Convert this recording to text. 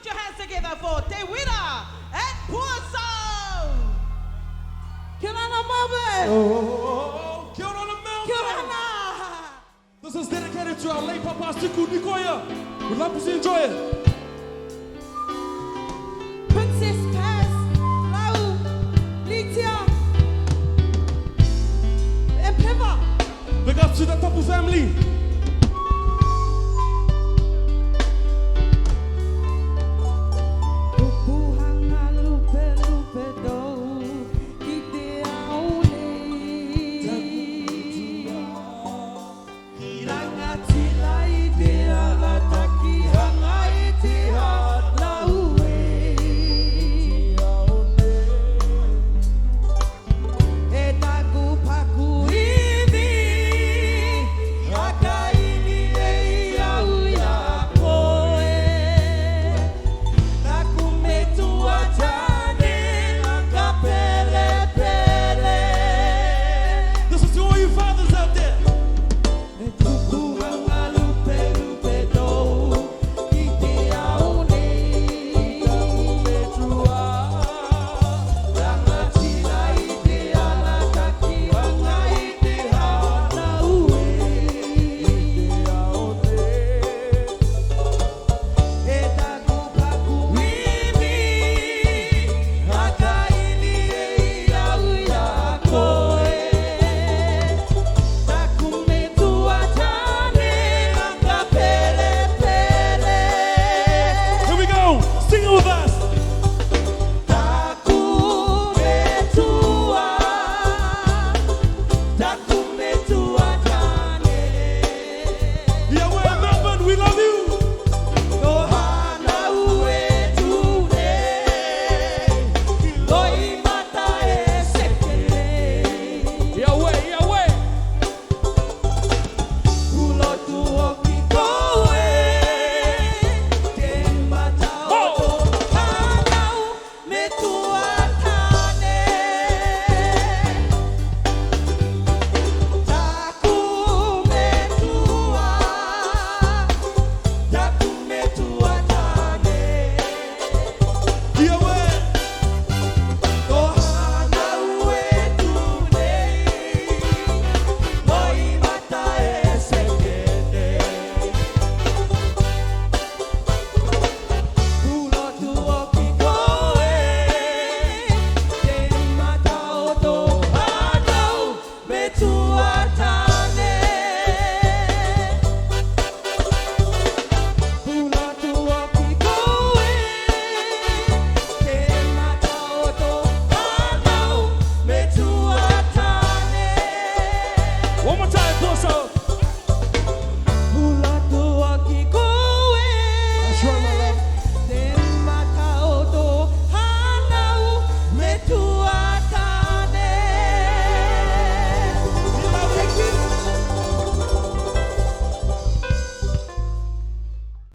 your hands together for Tewira and Puaso. Kia ora Melbourne. Oh, kia ora Melbourne. Kia ora. This is dedicated to our late Papa Siku Nikoya. We'd love to see you enjoy it. Princess Paz, Lau, Litia, and Peva. Big up to the Tapu family.